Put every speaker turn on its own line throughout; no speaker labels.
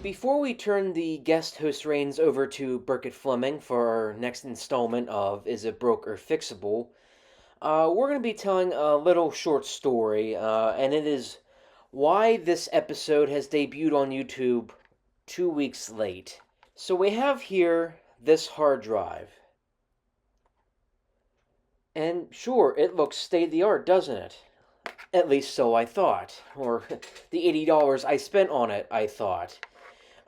Before we turn the guest host reins over to Burkett Fleming for our next installment of Is It Broke or Fixable, we're going to be telling a little short story, and it is why this episode has debuted on YouTube 2 weeks late. So we have here this hard drive. And sure, it looks state-of-the-art, doesn't it? At least so I thought. Or the $80 I spent on it, I thought.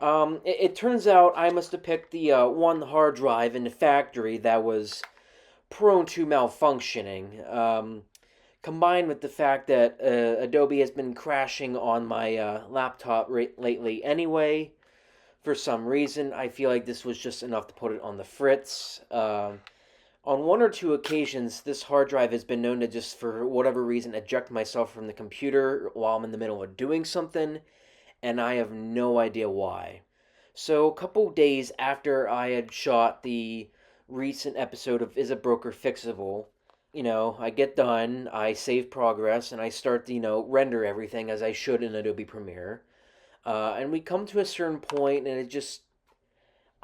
It turns out I must have picked the one hard drive in the factory that was prone to malfunctioning. Combined with the fact that Adobe has been crashing on my laptop lately anyway, for some reason, I feel like this was just enough to put it on the fritz. On one or two occasions, this hard drive has been known to just, for whatever reason, eject myself from the computer while I'm in the middle of doing something, and I have no idea why. So, a couple days after I had shot the recent episode of Is It Broke or Fixable, I get done, I save progress, and I start to, render everything as I should in Adobe Premiere. And we come to a certain point, and it just,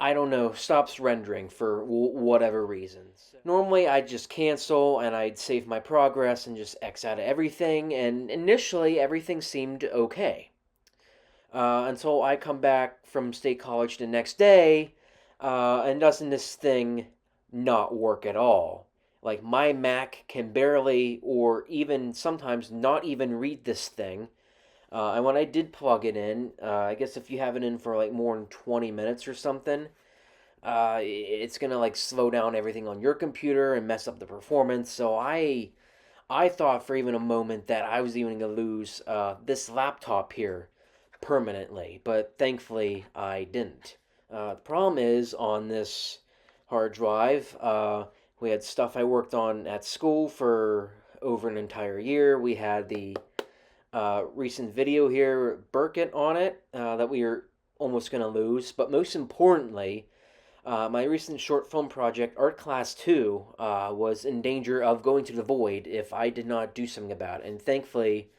I don't know, stops rendering for whatever reasons. Normally, I'd just cancel, and I'd save my progress and just X out of everything, and initially, everything seemed okay. Until I come back from State College the next day, and doesn't this thing not work at all? Like, my Mac can barely, or even sometimes not even read this thing. And when I did plug it in, I guess if you have it in for like more than 20 minutes or something, it's gonna like slow down everything on your computer and mess up the performance. So I thought for even a moment that I was even gonna lose this laptop here permanently, but thankfully I didn't. The problem is on this hard drive, we had stuff I worked on at school for over an entire year. We had the recent video here, Burkett, on it, that we were almost going to lose. But most importantly, my recent short film project, Art Class 2, was in danger of going to the void if I did not do something about it. And thankfully,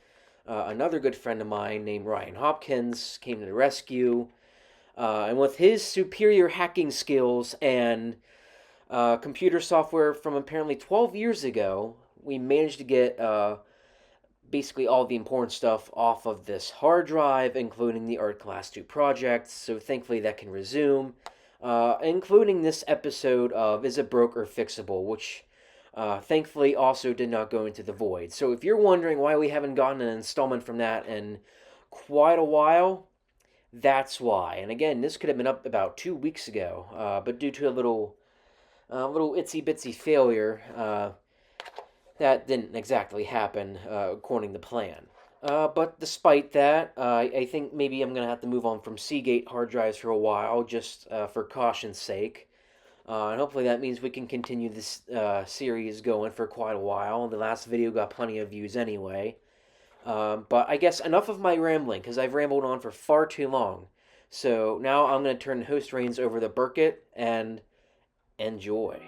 another good friend of mine named Ryan Hopkins came to the rescue. And with his superior hacking skills and computer software from apparently 12 years ago, we managed to get basically all the important stuff off of this hard drive, including the Art Class 2 project. So thankfully that can resume, including this episode of Is It Broke or Fixable, which thankfully also did not go into the void. So if you're wondering why we haven't gotten an installment from that in quite a while, that's why. And again, this could have been up about 2 weeks ago, but due to a little itsy bitsy failure, that didn't exactly happen according to plan. But despite that, I think maybe I'm going to have to move on from Seagate hard drives for a while, just for caution's sake. And hopefully that means we can continue this series going for quite a while. The last video got plenty of views anyway. But I guess enough of my rambling, because I've rambled on for far too long. So now I'm going to turn the host reins over to Burkett, and enjoy.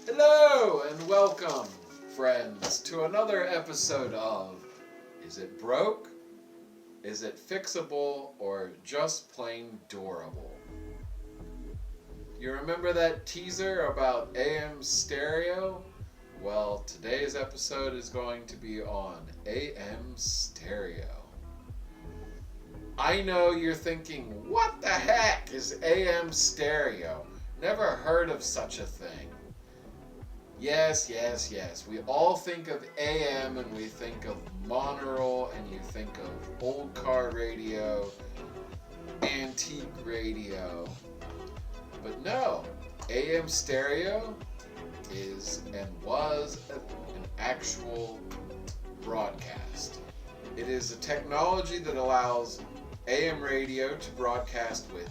Hello, and welcome, friends, to another episode of Is It Broke? Is It Fixable? Or Just Plain Durable? You remember that teaser about AM stereo? Well, today's episode is going to be on AM stereo. I know you're thinking, what the heck is AM stereo? Never heard of such a thing. Yes. We all think of AM and we think of monaural and you think of old car radio, antique radio. But no, AM stereo is and was an actual broadcast. It is a technology that allows AM radio to broadcast with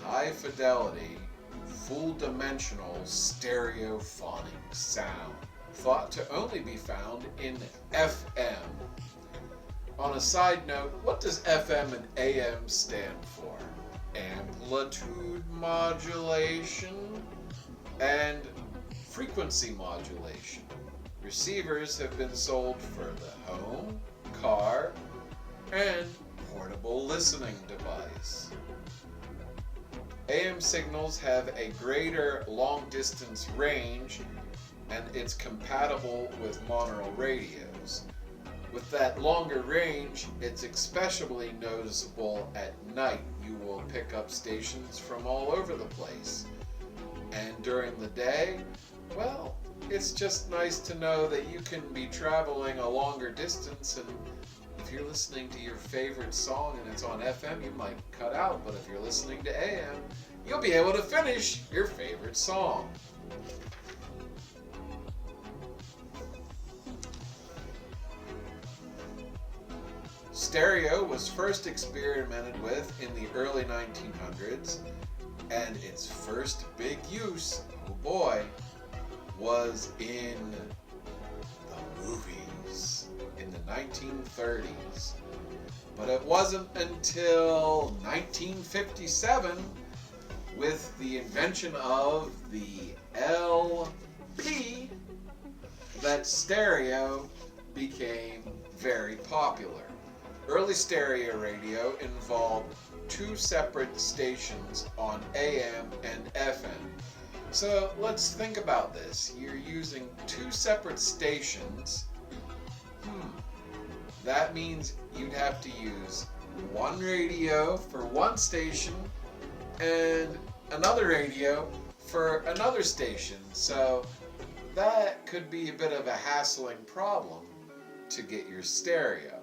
high fidelity, full dimensional stereophonic sound, thought to only be found in FM. On a side note, what does FM and AM stand for? Amplitude modulation and frequency modulation. Receivers have been sold for the home, car, and portable listening device. AM signals have a greater long-distance range, and it's compatible with monorail radios. With that longer range, it's especially noticeable at night. You will pick up stations from all over the place. And during the day, well, it's just nice to know that you can be traveling a longer distance, and if you're listening to your favorite song and it's on FM, you might cut out, but if you're listening to AM, you'll be able to finish your favorite song. Stereo was first experimented with in the early 1900s, and its first big use, oh boy, was in the movies in the 1930s. But it wasn't until 1957, with the invention of the LP, that stereo became very popular. Early stereo radio involved two separate stations on AM and FM. So let's think about this. You're using two separate stations. That means you'd have to use one radio for one station and another radio for another station. So that could be a bit of a hassling problem to get your stereo.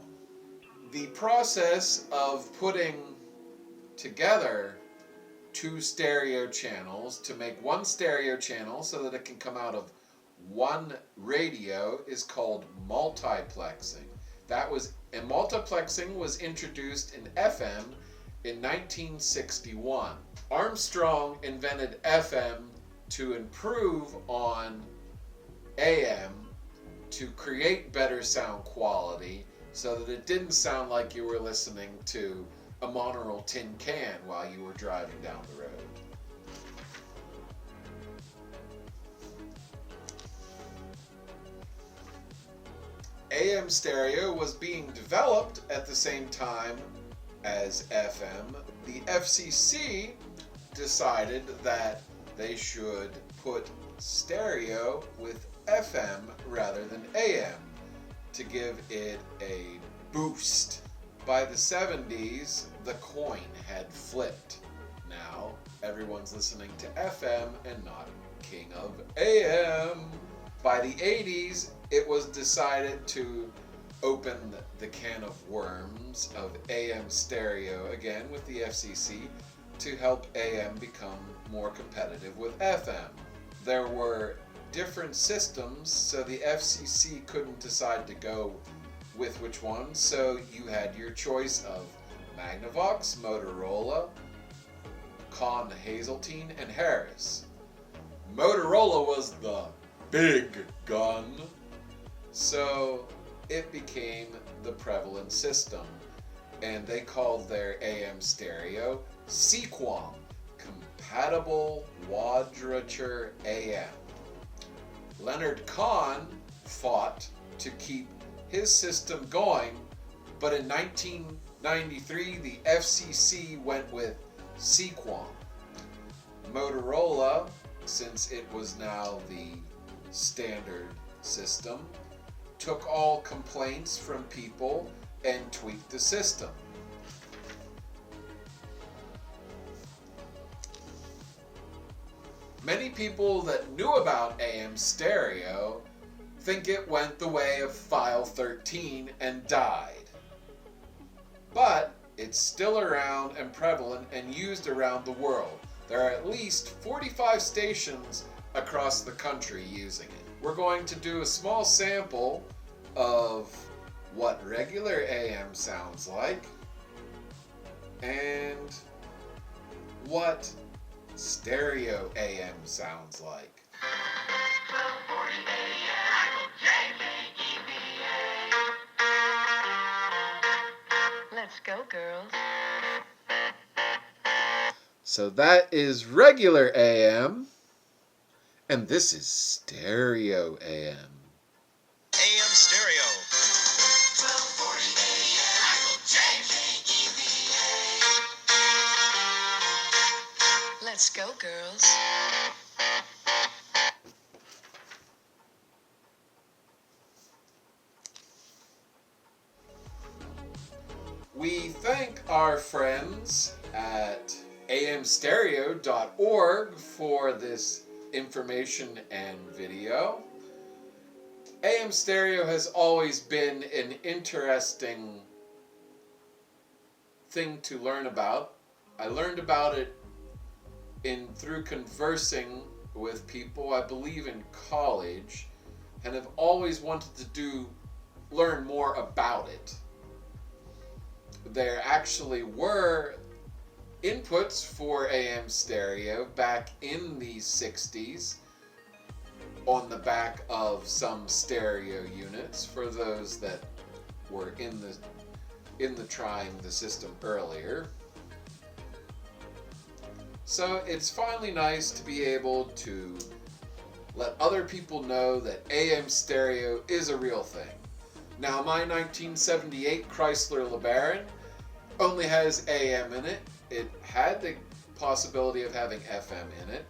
The process of putting together two stereo channels to make one stereo channel so that it can come out of one radio is called multiplexing. Multiplexing was introduced in FM in 1961. Armstrong invented FM to improve on AM to create better sound quality so that it didn't sound like you were listening to a monorail tin can while you were driving down the road. AM stereo was being developed at the same time as FM. The FCC decided that they should put stereo with FM rather than AM to give it a boost. By the 70s, the coin had flipped. Now, everyone's listening to FM and not king of AM. By the 80s, it was decided to open the can of worms of AM stereo again with the FCC to help AM become more competitive with FM. There were different systems, so the FCC couldn't decide to go with which one, so you had your choice of Magnavox, Motorola, Con Hazeltine, and Harris. Motorola was the big gun, so it became the prevalent system, and they called their AM stereo Sequam, Compatible Quadrature AM. Leonard Kahn fought to keep his system going, but in 1993 the FCC went with Sequam. Motorola, since it was now the standard system, took all complaints from people and tweaked the system. Many people that knew about AM stereo think it went the way of File 13 and died. But it's still around and prevalent and used around the world. There are at least 45 stations across the country using it. We're going to do a small sample of what regular AM sounds like and what stereo AM sounds like.
Let's go, girls.
So that is regular AM, and this is stereo AM.
AM stereo. 1240 AM.
girls.
We thank our friends at amstereo.org for this information and video. AM stereo has always been an interesting thing to learn about. I learned about it through conversing with people, I believe in college, and have always wanted to learn more about it. There actually were inputs for AM stereo back in the 60s on the back of some stereo units for those that were in the trying the system earlier. So it's finally nice to be able to let other people know that AM stereo is a real thing. Now, my 1978 Chrysler LeBaron only has AM in it. It had the possibility of having FM in it,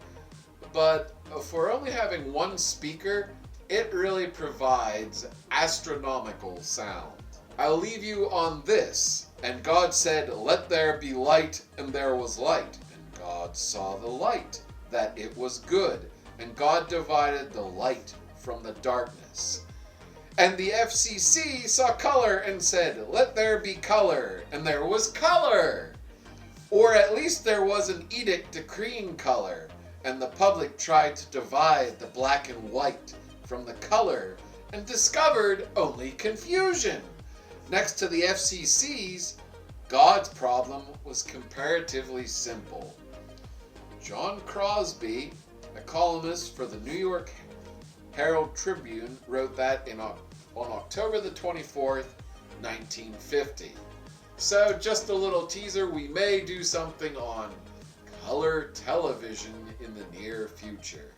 but for only having one speaker, it really provides astronomical sound. I'll leave you on this. And God said, "Let there be light, and there was light. And God saw the light, that it was good. And God divided the light from the darkness. And the FCC saw color and said, 'Let there be color,' and there was color. Or at least there was an edict decreeing color, and the public tried to divide the black and white from the color and discovered only confusion. Next to the FCC's, God's problem was comparatively simple." John Crosby, a columnist for the New York Herald Tribune, wrote that on October the 24th, 1950. So just a little teaser, we may do something on color television in the near future.